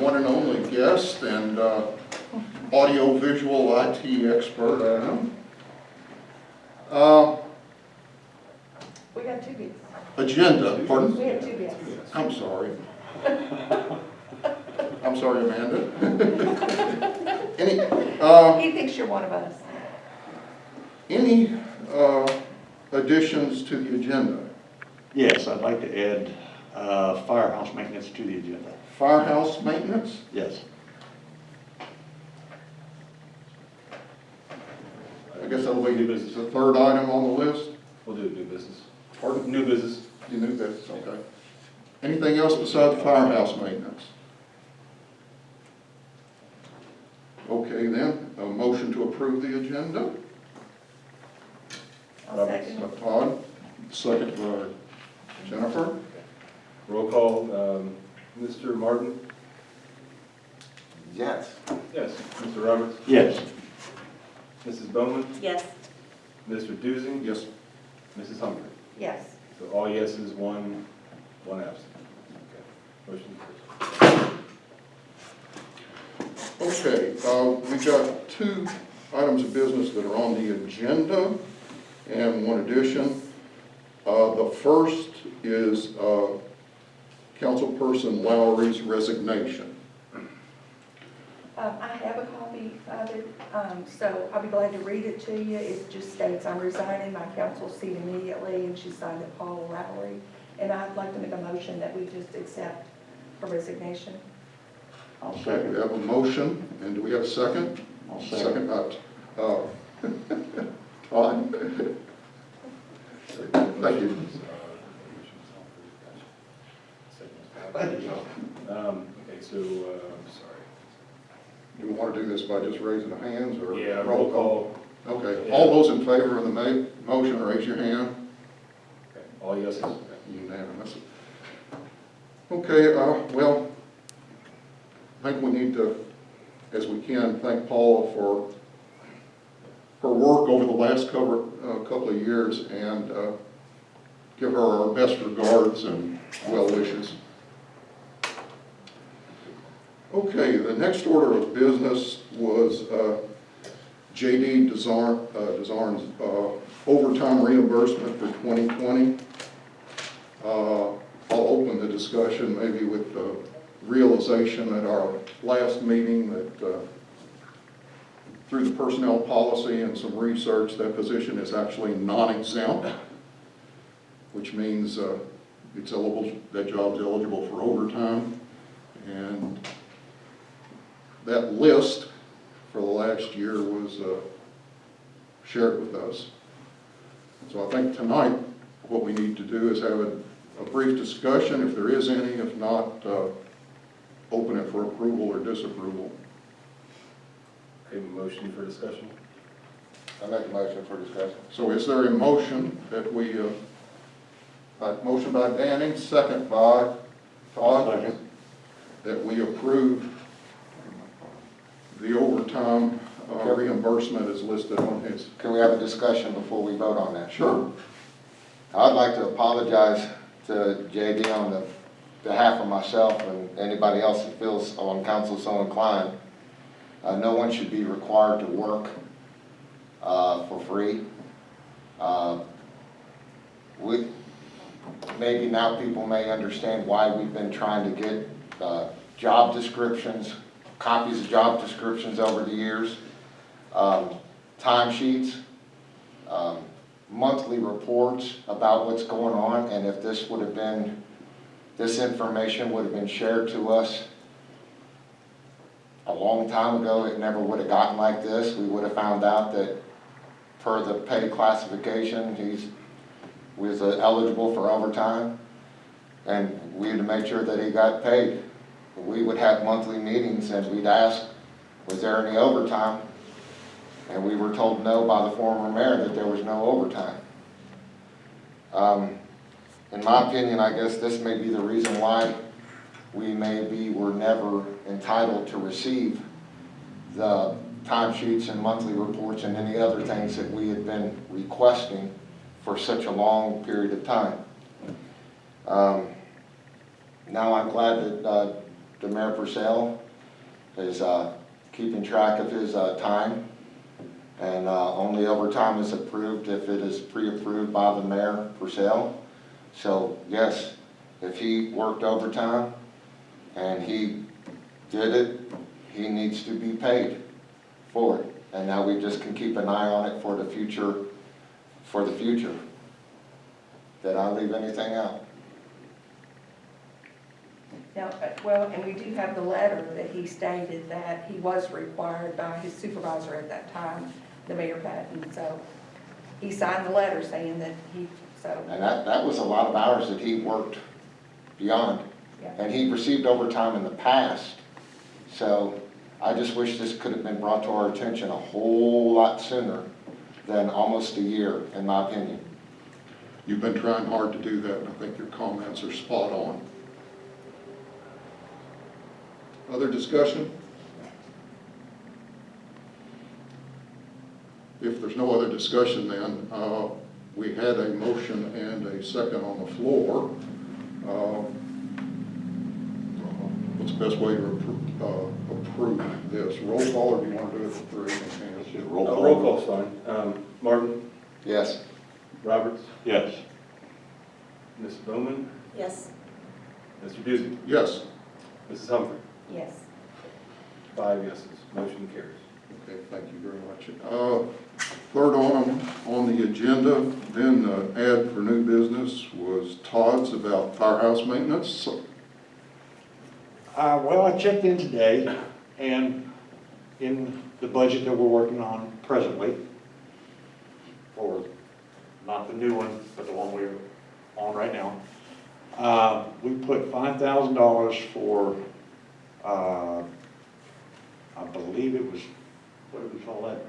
one and only guest and audio-visual IT expert, Adam. We got two bits. Agenda, pardon? We have two bits. I'm sorry. I'm sorry, Amanda. He thinks you're one of us. Any additions to the agenda? Yes, I'd like to add firehouse maintenance to the agenda. Firehouse maintenance? Yes. I guess that'll be the third item on the list. We'll do new business. Pardon? New business. You knew that, okay. Anything else besides firehouse maintenance? Okay then, a motion to approve the agenda. I'll second. By Todd, second by Jennifer. Roll call, Mr. Martin? Yes. Yes. Mr. Roberts? Yes. Mrs. Bowman? Yes. Mr. Dusing? Yes. Mrs. Humphrey? Yes. So all yeses, one absent. Okay. Motion carries. Okay, we've got two items of business that are on the agenda and one addition. The first is Councilperson Lowry's resignation. I have a copy of it, so I'll be glad to read it to you. It just states, "I'm resigning my council seat immediately," and she signed it, Paul Lowry. And I'd like to make a motion that we just accept her resignation. I'll Okay, second. we have a motion, and do we have a second? I'll second. Todd. Thank you. Okay, so, sorry. Do we want to do this by just raising the hands or? Yeah, roll call. Okay, Yeah. all those in favor of the motion, raise your hand. Okay. All yeses? Okay. Unanimous. Okay, well, I think we need to, as we can, thank Paula for her work over the last couple of years and give her our best regards and well wishes. Okay, the next order of business was J.D. Desarn's overtime reimbursement for 2020. I'll open the discussion maybe with the realization at our last meeting that through the personnel policy and some research, that position is actually non-exempt, which means it's eligible, that job's eligible for overtime. And that list for the last year was shared with us. So I think tonight what we need to do is have a brief discussion, if there is any. If not, open it for approval or disapproval. Okay, motion for discussion? I make a motion for discussion. So is there a motion that we, motion by Danning, second by Todd, Second. that we approve the overtime reimbursement as listed on his? Can we have a discussion before we vote on that? Sure. I'd like to apologize to JD on the behalf of myself and anybody else that feels on council so inclined. No one should be required to work for free. Maybe now people may understand why we've been trying to get job descriptions, copies of job descriptions over the years, timesheets, monthly reports about what's going on, and if this information would have been shared to us a long time ago, it never would have gotten like this. We would have found out that per the pay classification, he was eligible for overtime, and we had to make sure that he got paid. We would have monthly meetings and we'd ask, was there any overtime? And we were told no by the former mayor that there was no overtime. In my opinion, I guess this may be the reason why we were never entitled to receive the timesheets and monthly reports and any other things that we had been requesting for such a long period of time. Now I'm glad that the mayor Purcell is keeping track of his time. And only overtime is approved if it is pre-approved by the mayor Purcell. So yes, if he worked overtime and he did it, he needs to be paid for it. And now we just can keep an eye on it for the future, Did I leave anything out? Now, well, and we do have the letter that he stated that he was required by his supervisor at that time, the Mayor Patton. So he signed the letter saying that And that was a lot of hours that he worked beyond. yeah. And he received overtime in the past. So I just wish this could have been brought to our attention a whole lot sooner than almost a year, in my opinion. You've been trying hard to do that, and I think your comments are spot on. Other discussion? If there's no other discussion, then we had a motion and a second on the floor. What's the best way to approve this? Roll call, or do you want to do it for three? Roll call. Roll call's fine. Martin, Yes. Roberts, Yes. Ms. Bowman, Yes. Mr. Busey, Yes. Mrs. Humphrey. Yes. 5 yeses, motion carries. Okay, thank you very much. Third on the agenda, then add for new business was Todd's about firehouse maintenance. Well, I checked in today, and in the budget that we're working on presently, or not the new one, but the one we're on right now, we put $5,000 for, I believe it was, what do we call that?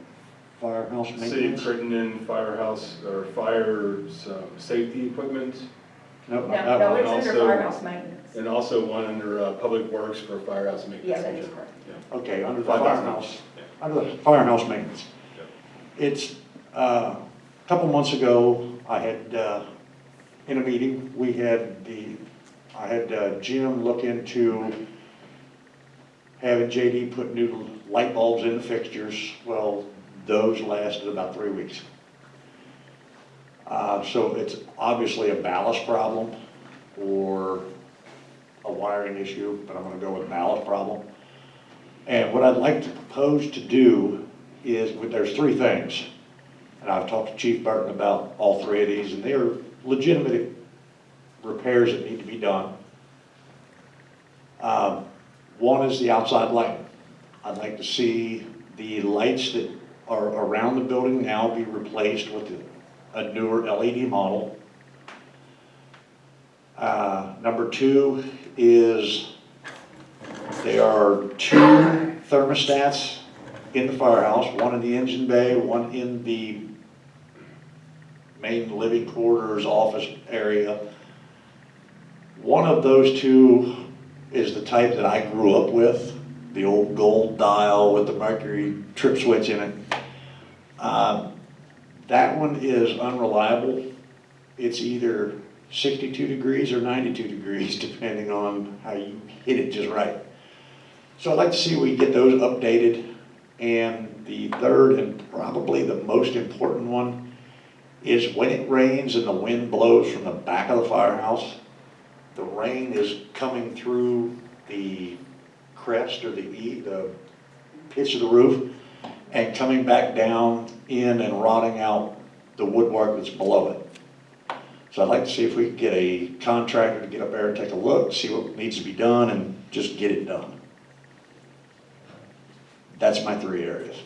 Firehouse City of maintenance? Crittenden firehouse, or fire safety equipment, Nope, No, not that no, one. it's under Also- firehouse maintenance. and also one under public works for firehouse maintenance. Yeah, that is correct. Yeah. Okay, under the 5,000. firehouse, Yeah. under the firehouse maintenance. Yep. It's, a couple months ago, I had, in a meeting, I had Jim look into having JD put new light bulbs in the fixtures. Well, those lasted about 3 weeks. So it's obviously a ballast problem or a wiring issue, but I'm gonna go with ballast problem. And what I'd like to propose to do is, there's 3 things. And I've talked to Chief Burton about all 3 of these, and they are legitimate repairs that need to be done. One is the outside lighting. I'd like to see the lights that are around the building now be replaced with a newer LED model. Number 2 is there are 2 thermostats in the firehouse, one in the engine bay, one in the main living quarters, office area. One of those 2 is the type that I grew up with, the old gold dial with the mercury trip switch in it. That one is unreliable. It's either 62 degrees or 92 degrees, depending on how you hit it just right. So I'd like to see if we get those updated. And the third, and probably the most important one, is when it rains and the wind blows from the back of the firehouse, the rain is coming through the crest or the pitch of the roof and coming back down in and rotting out the woodwork that's below it. So I'd like to see if we could get a contractor to get up there and take a look, see what needs to be done, and just get it done. That's my 3 areas.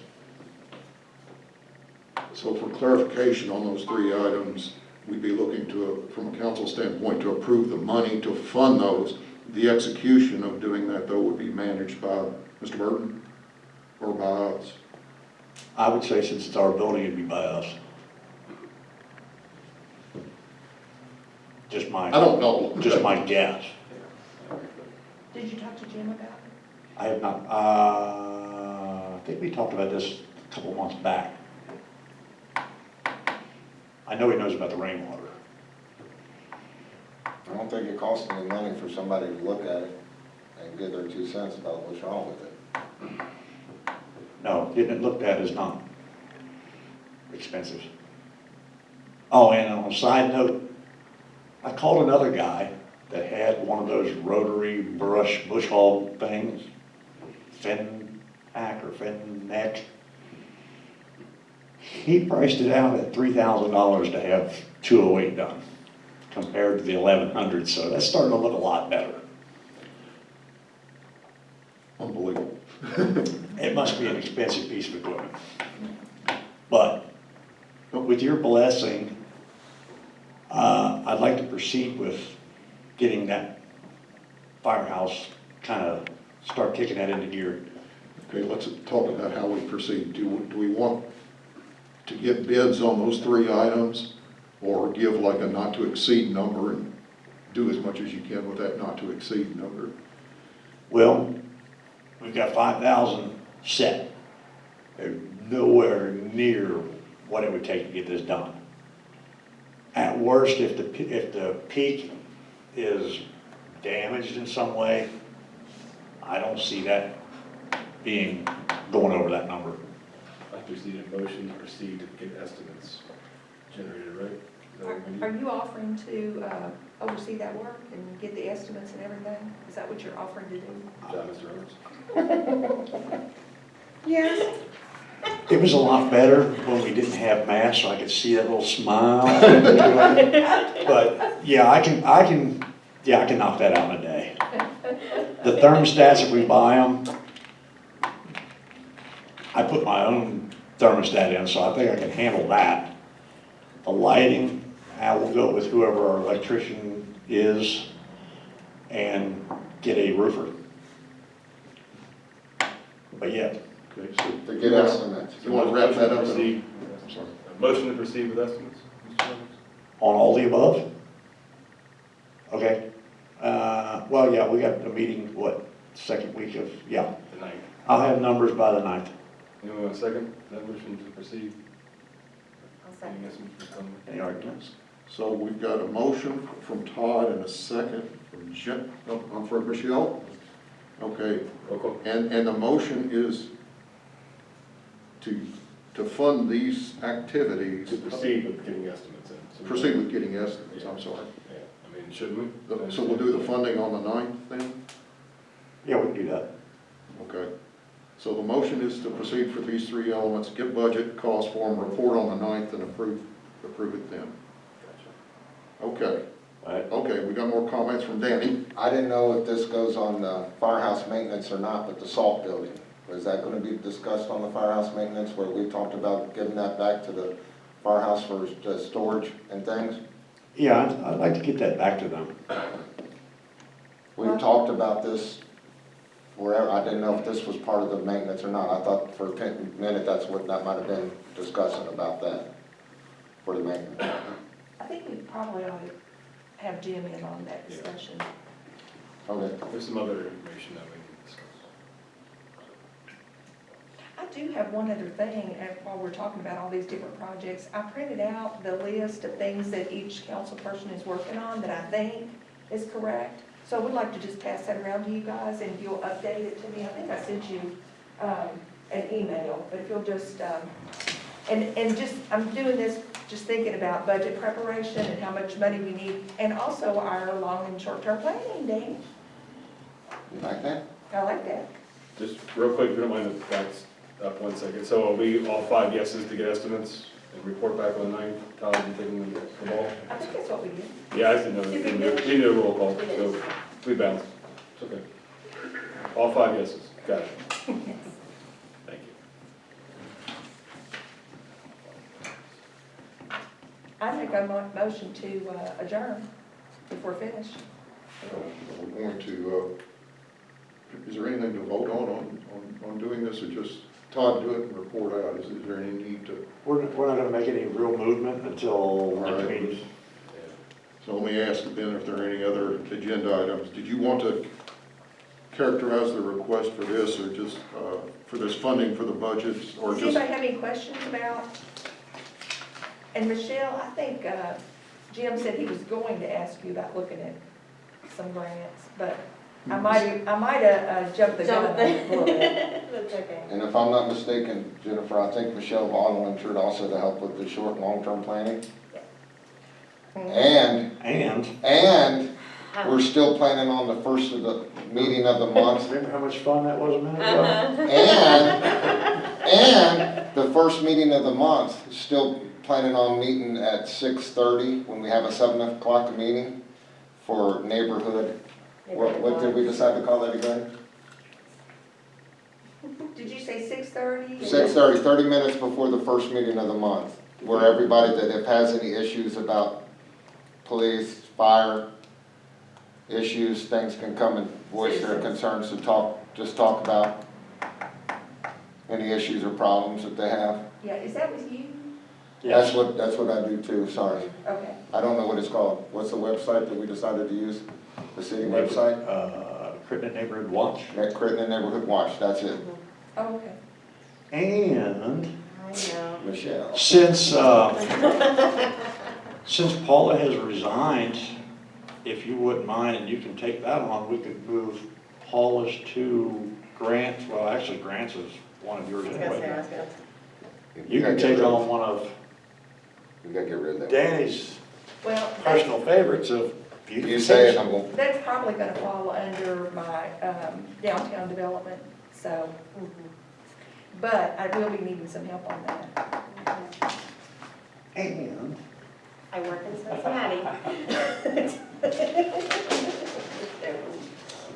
So for clarification on those 3 items, we'd be looking to, from a council standpoint, to approve the money to fund those. The execution of doing that, though, would be managed by Mr. Burton or by us. I would say since it's our building, it'd be by us. Just I don't know. my guess. Did you talk to Jim about it? I have not, I think we talked about this a couple months back. I know he knows about the rainwater. I don't think it costs any money for somebody to look at it. and give their 2 cents about what's wrong with it. No, getting it looked at is not expensive. Oh, and on a side note, I called another guy that had one of those rotary bush hog things, Finhack or Finneck. He priced it out at $3,000 to have 208 done, compared to the 1,100, so that's starting to look a lot better. Unbelievable. It must be an expensive piece of equipment. But with your blessing, I'd like to proceed with getting that firehouse kind of start kicking that into gear. Okay, let's talk about how we proceed. Do we want to get bids on those 3 items, or give like a not to exceed number and do as much as you can with that not to exceed number? Well, we've got 5,000 set. They're nowhere near what it would take to get this done. At worst, if the peak is damaged in some way, I don't see that being going over that number. I just need a motion to proceed to get estimates generated, right? Is that what we need? Are you offering to oversee that work and get the estimates and everything? Is that what you're offering to do? Is that Mr. Owens? Yes. It was a lot better when we didn't have masks, so I could see that little smile. But yeah, I can knock that out in a day. The thermostats, if we buy them, I put my own thermostat in, so I think I can handle that. The lighting, I will go with whoever our electrician is and get a roofer. But yeah, Okay, so To get estimates. you want to wrap that up? Proceed. I'm sorry. A motion to proceed with estimates, Mr. Owens? on all the above? Okay. Well, yeah, we got a meeting, what, second week of, yeah. The ninth. I'll have numbers by the 9th. Anyone want a second? That motion to proceed? I'll Any second. guesses, Mr. Conley? Any arguments? So we've got a motion from Todd and a second from from Michelle. Okay, Roll call. and the motion is to fund these activities. To proceed with getting estimates in. So we- Proceed with getting estimates, I'm sorry. Yeah, I mean, shouldn't we? So we'll do the funding on the 9th then? Yeah, we can do that. Okay. So the motion is to proceed for these 3 elements, get budget, cost form, report on the 9th, and approve it then. Gotcha. Okay, All right. okay, we got more comments from Danny. I didn't know if this goes on firehouse maintenance or not, but the salt building, is that gonna be discussed on the firehouse maintenance, where we talked about giving that back to the firehouse for storage and things? Yeah, I'd like to get that back to them. We've talked about this wherever, I didn't know if this was part of the maintenance or not. I thought for a minute that's what that might have been discussing about that, for the maintenance. I think we probably ought to have Jim in on that discussion. Okay. There's some other information that we can discuss. I do have one other thing, while we're talking about all these different projects. I printed out the list of things that each council person is working on that I think is correct. So I would like to just pass that around to you guys, and if you'll update it to me. I think I sent you an email, but if you'll just, and just, I'm doing this just thinking about budget preparation and how much money we need, and also our long and short-term planning, Dave. You like that? I like that. Just real quick, if you don't mind, if backs up 1 second. So are we all 5 yeses to get estimates and report back on the 9th? Todd, you taking the ball? I think that's what we did. Yeah, I didn't know, we didn't do a roll call, so we bounced. It's okay. All 5 yeses, got it. Thank you. I make a motion to adjourn if we're finished. We're going to, is there anything to vote on doing this, or just Todd do it and report out? Is there any need to? We're not gonna make any real movement until the All right. meeting. So let me ask then if there are any other agenda items. Did you want to characterize the request for this, or just for this funding for the budgets, or Does just? anybody have any questions about? And Michelle, I think Jim said he was going to ask you about looking at some grants, but I might have jumped the gun on it a little bit. That's okay. And if I'm not mistaken, Jennifer, I think Michelle Vaughn entered also to help with the short and long-term planning. And we're still planning on the first of the meeting of the month. Remember how much fun that was a minute ago? And the first meeting of the month, still planning on meeting at 6:30 when we have a 7 o'clock meeting for neighborhood. What did we decide to call that again? Did you say 6:30? 6:30, 30 minutes before the first meeting of the month, where everybody that if has any issues about police, fire issues, things can come and voice their concerns to talk about any issues or problems that they have. Yeah, is that with you? That's what I do too, sorry. Okay. I don't know what it's called. What's the website that we decided to use? The city website? Crittenden Neighborhood Watch. That Crittenden Neighborhood Watch, that's it. Oh, okay. And I know. Michelle. since Paula has resigned, if you wouldn't mind, and you can take that on, we could move Paula's to Grant. Well, actually, Grant's is one of yours I was gonna say, I anyway. was gonna. You can take on one of We gotta get rid of that. Danny's Well, personal favorites of beautification. You say it, I'm going. that's probably gonna fall under my downtown development, so, but I will be needing some help on that. And I work in Cincinnati.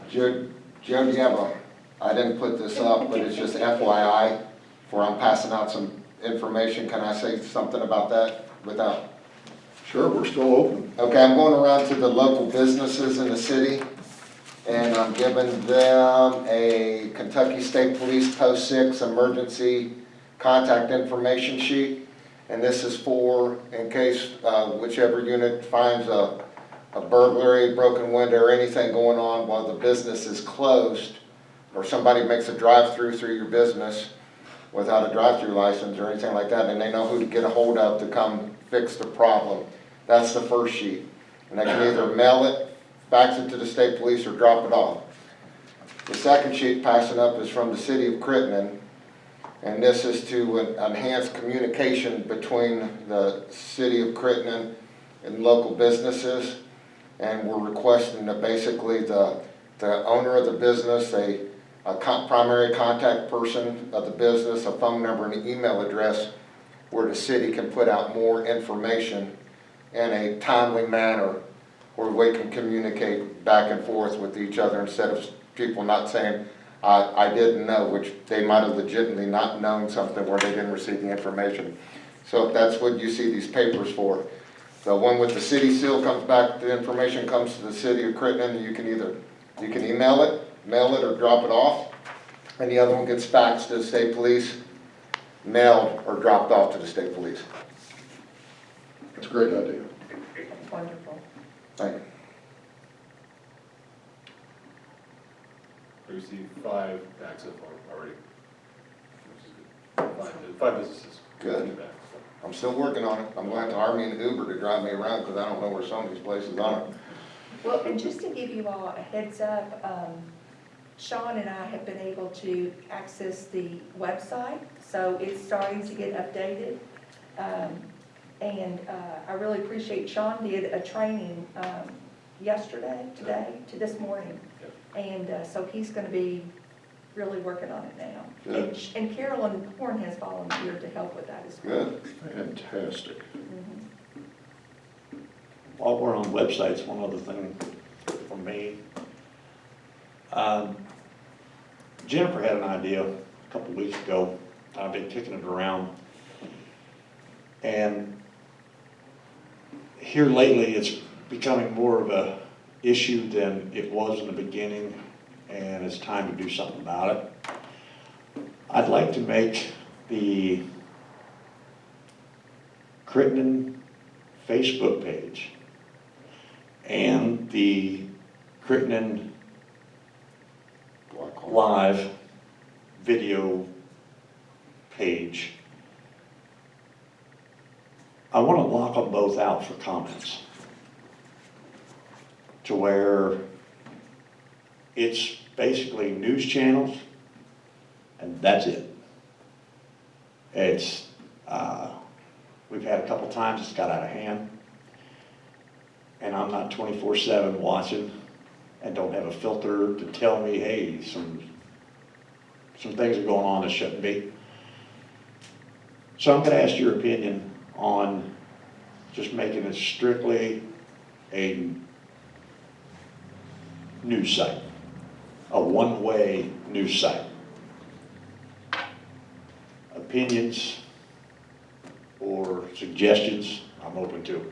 Joe, do you have I didn't put this up, but it's just FYI, where I'm passing out some information. Can I say something about that without? Sure, we're still open. Okay, I'm going around to the local businesses in the city, and I'm giving them a Kentucky State Police Post 6 emergency contact information sheet. And this is for, in case whichever unit finds a burglary, broken window, or anything going on while the business is closed, or somebody makes a drive-through through your business without a drive-through license or anything like that, and they know who to get a hold of to come fix the problem. That's the first sheet. And they can either mail it, fax it to the state police, or drop it off. The second sheet passing up is from the city of Crittenden, and this is to enhance communication between the city of Crittenden and local businesses. And we're requesting that basically the owner of the business, a primary contact person of the business, a phone number and an email address where the city can put out more information in a timely manner where we can communicate back and forth with each other instead of people not saying, I didn't know, which they might have legitimately not known something where they didn't receive the information. So that's what you see these papers for. The one with the city seal comes back, the information comes to the city of Crittenden, and you can email it, mail it, or drop it off. And the other one gets faxed to the state police, mailed, or dropped off to the state police. It's a great idea. That's wonderful. Thank you. We received 5 backs so far already. Which is good. 5 businesses. Good. Back, so. I'm still working on it. I'm going to have to hire me an Uber to drive me around because I don't know where some of these places are. Well, and just to give you all a heads up, Sean and I have been able to access the website, so it's starting to get updated. And I really appreciate, Sean did a training today, to this morning. And so he's going to be really working on it now. Good. And Carolyn Horn has volunteered to help with that as well. Good. Fantastic. while we're on websites, one other thing for me. Jennifer had an idea a couple weeks ago. I've been kicking it around. And here lately, it's becoming more of a issue than it was in the beginning, and it's time to do something about it. I'd like to make the Crittenden Facebook page and the Crittenden live video page. I want to lock them both out for comments, to where it's basically news channels, and that's it. It's, we've had a couple times it's got out of hand, and I'm not 24/7 watching and don't have a filter to tell me, hey, some things are going on that shouldn't be. So I'm gonna ask your opinion on just making it strictly a news site, a one-way news site. Opinions or suggestions, I'm open to.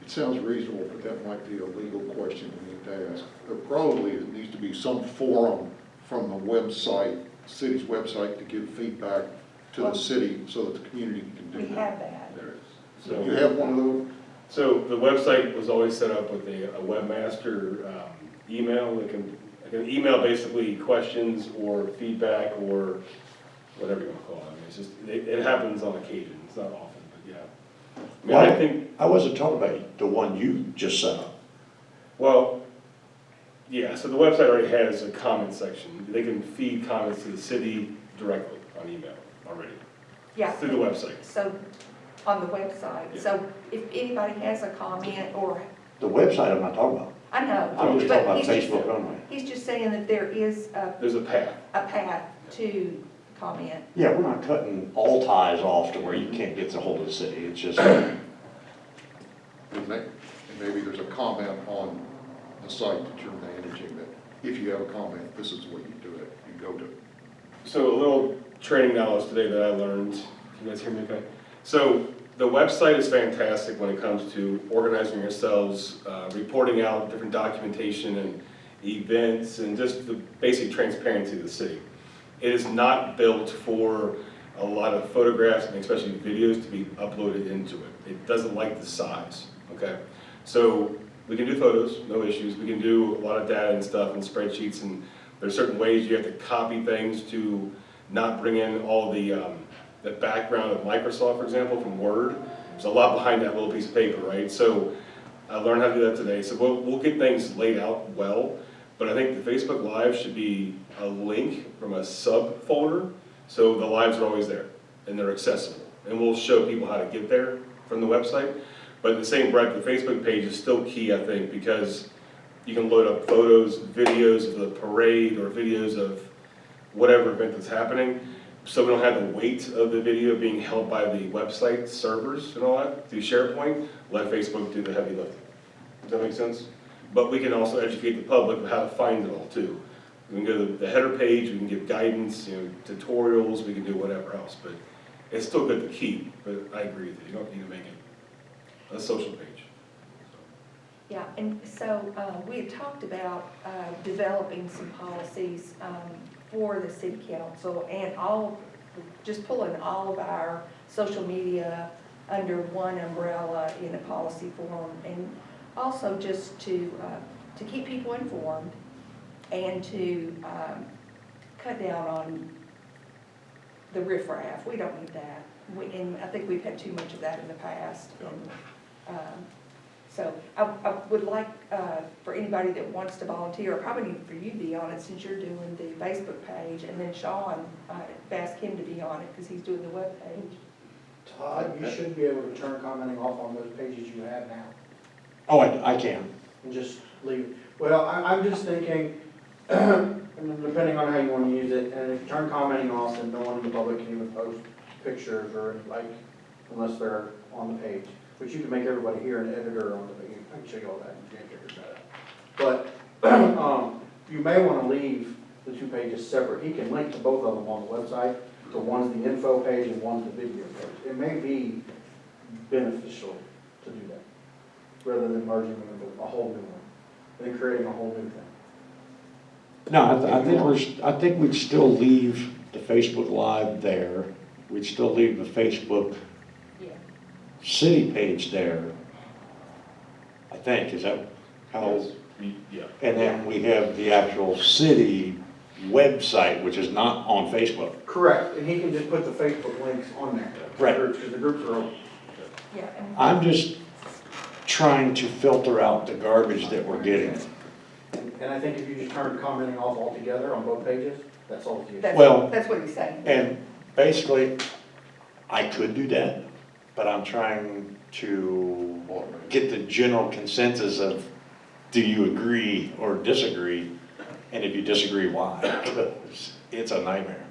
It sounds reasonable, but that might be a legal question we need to ask. There probably needs to be some forum from the website, city's website, to give feedback to the city so that the community can We do that. have that. There is. You So, have one of those? so the website was always set up with a webmaster email. They can email basically questions or feedback or whatever you want to call it. I mean, it's just, it happens on occasion. It's not often, but yeah. I mean, I think, I wasn't talking about the one you just set up. well, yeah, so the website already has a comment section. They can feed comments to the city directly on email already, Yeah. through the website. So, on the website, Yeah. so if anybody has a comment or, The website I'm not talking about. I know. I'm just but talking about he's just- Facebook only. He's just saying that there is There's a path. a path to comment. Yeah, we're not cutting all ties off to where you can't get a hold of the city. It's just, And maybe there's a comment on the site that you're managing that if you have a comment, this is the way you do it, you go to. So a little training knowledge today that I learned. Can you guys hear me okay? So the website is fantastic when it comes to organizing yourselves, reporting out different documentation and events and just the basic transparency of the city. It is not built for a lot of photographs and especially videos to be uploaded into it. It doesn't like the size, okay? So we can do photos, no issues. We can do a lot of data and stuff and spreadsheets, and there's certain ways you have to copy things to not bring in all the background of Microsoft, for example, from Word. There's a lot behind that little piece of paper, right? So I learned how to do that today. So we'll get things laid out well, but I think the Facebook Live should be a link from a subfolder, so the lives are always there and they're accessible. And we'll show people how to get there from the website. But in the same breath, the Facebook page is still key, I think, because you can load up photos, videos of the parade or videos of whatever event that's happening. So we don't have the weight of the video being held by the website servers and all that through SharePoint. Let Facebook do the heavy lifting. Does that make sense? But we can also educate the public of how to find it all too. We can go to the header page, we can give guidance, tutorials, we can do whatever else, but it's still good to keep, but I agree with you, you don't need to make it a social page. Yeah, and so we had talked about developing some policies for the city council and just pulling all of our social media under one umbrella in a policy form, and also just to keep people informed and to cut down on the riffraff. We don't need that. And I think we've had too much of that in the past. And, so I would like for anybody that wants to volunteer, or probably need for you to be on it since you're doing the Facebook page, and then Sean, ask him to be on it because he's doing the web page. Todd, you should be able to turn commenting off on those pages you have now oh, I can. and just leave it. Well, I'm just thinking, depending on how you want to use it, and if you turn commenting off, then no one in the public can even post pictures or unless they're on the page. Which you can make everybody here an editor on the page. I can show you all that, you can't figure that out. But you may want to leave the two pages separate. He can link to both of them on the website. So one's the info page and one's the video page. It may be beneficial to do that, rather than merging them into a whole new one, and then creating a whole new thing. No, I think we'd still leave the Facebook Live there. We'd still leave the Facebook Yeah. city page there. I think, is that how? Yeah. And then we have the actual city website, which is not on Facebook. Correct, and he can just put the Facebook links on there. Right. Because the groups are open. Yeah. And I'm just trying to filter out the garbage that we're getting. And I think if you just turned commenting off altogether on both pages, that solves the issue. That's, Well- that's what he's saying. And basically, I could do that, but I'm trying to get the general consensus of, do you agree or disagree? And if you disagree, why? Because it's a nightmare.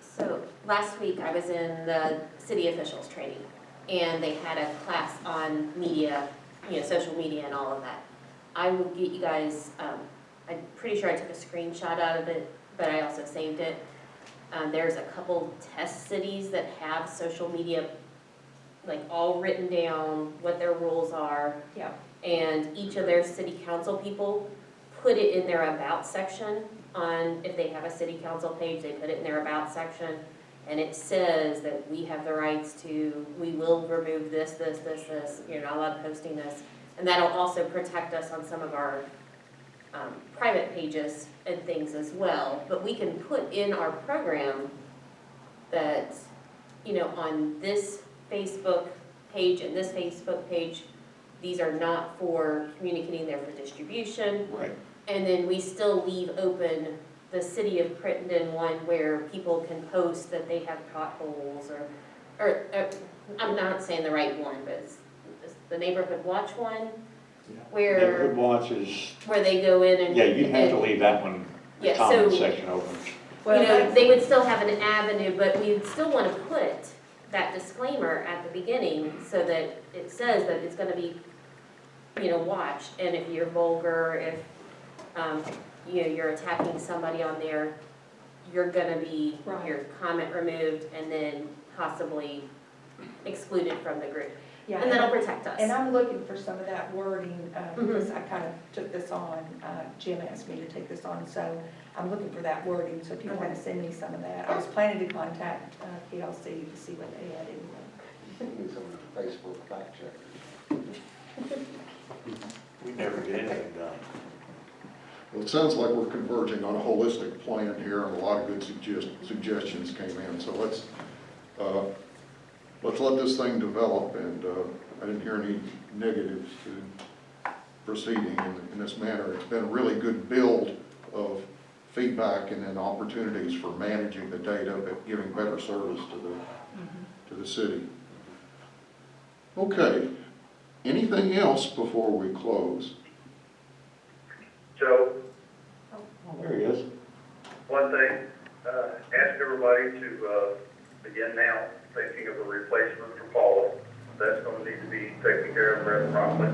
So last week I was in the city officials training and they had a class on media, social media and all of that. I will get you guys, I'm pretty sure I took a screenshot out of it, but I also saved it. There's a couple test cities that have social media, like all written down, what their rules are. Yeah. And each of their city council people put it in their about section on, if they have a city council page, they put it in their about section. And it says that we have the rights to, we will remove this, you're not allowed posting this. And that'll also protect us on some of our private pages and things as well. But we can put in our program that, on this Facebook page and this Facebook page, these are not for communicating, they're for distribution. Right. And then we still leave open the city of Crittenden one where people can post that they have potholes or I'm not saying the right one, but it's the neighborhood watch one Neighborhood where watch is, they go in and. yeah, you'd have to leave that one, the Yeah, comment so- section open. Well, that's- They would still have an avenue, but we'd still want to put that disclaimer at the beginning so that it says that it's gonna be, watched. And if you're vulgar, if, you're attacking somebody on there, you're gonna be, Right. your comment removed and then possibly excluded from the group. Yeah, And that'll protect us. And I'm looking for some of that wording, because I kind of took this on, Jim asked me to take this on, so I'm looking for that wording, so if you want to send me some of that. I was planning to contact PLC to see what they had anyway. Need some Facebook fact checkers. We never get anything done. Well, it sounds like we're converging on a holistic plan here, and a lot of good suggestions came in, so let's let this thing develop, and I didn't hear any negatives to proceeding in this manner. It's been a really good build of feedback and then opportunities for managing the data, but giving better service to the city. Okay, anything else before we close? Joe, Oh, there he is. one thing, ask everybody to begin now thinking of a replacement for Paula. That's going to need to be taken care of rather promptly.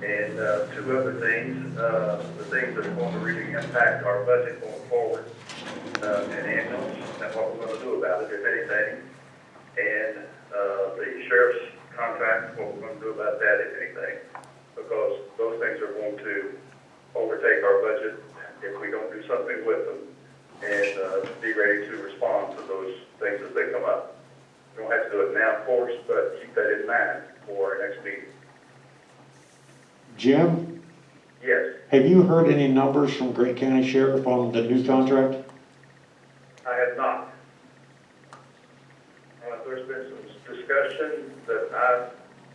And two other things, the things that are going to really impact our budget going forward, and ambulance, and what we're going to do about it, if anything. And the sheriff's contract, what we're going to do about that, if anything. Because those things are going to overtake our budget if we don't do something with them and be ready to respond to those things as they come up. We don't have to do it now, of course, but keep that in mind for our next meeting. Jim, Yes, have you heard any numbers from Grant County Sheriff on the new contract? I have not. There's been some discussion that I've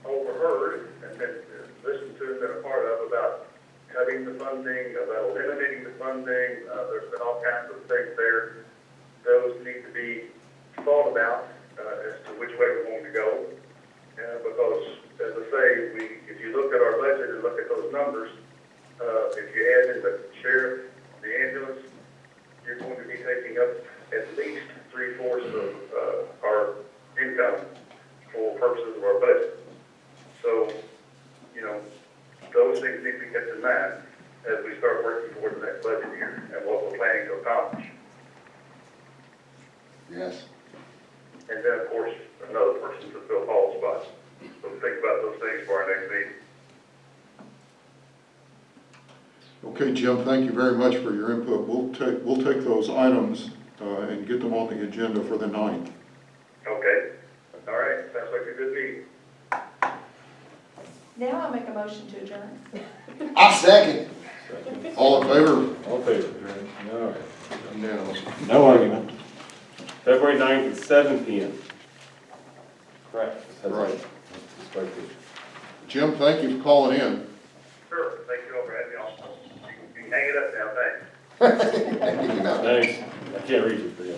overheard and been listened to and been a part of about cutting the funding, about eliminating the funding. There's been all kinds of things there. Those need to be thought about as to which way we're going to go. Because, as I say, if you look at our budget and look at those numbers, if you add in the sheriff, the ambulance, you're going to be taking up at least 3/4 of our income for purposes of our budget. So, those things need to be kept in mind as we start working toward the next budget year and what we're planning to accomplish. Yes. And then, of course, another person to fill Paul's spot. So think about those things for our next meeting. Okay, Jim, thank you very much for your input. We'll take those items and get them on the agenda for the 9th. Okay? All right, sounds like a good meeting. Now I'll make a motion to adjourn. I second. All in favor? All in favor? All right. Unanimous. No argument. February 9th at 7 p.m. Correct. Right. That's right. Jim, thank you for calling in. Sure, thank you all for having me on. You can hang it up now, thanks. You know. Thanks. I can't reach it, but yeah.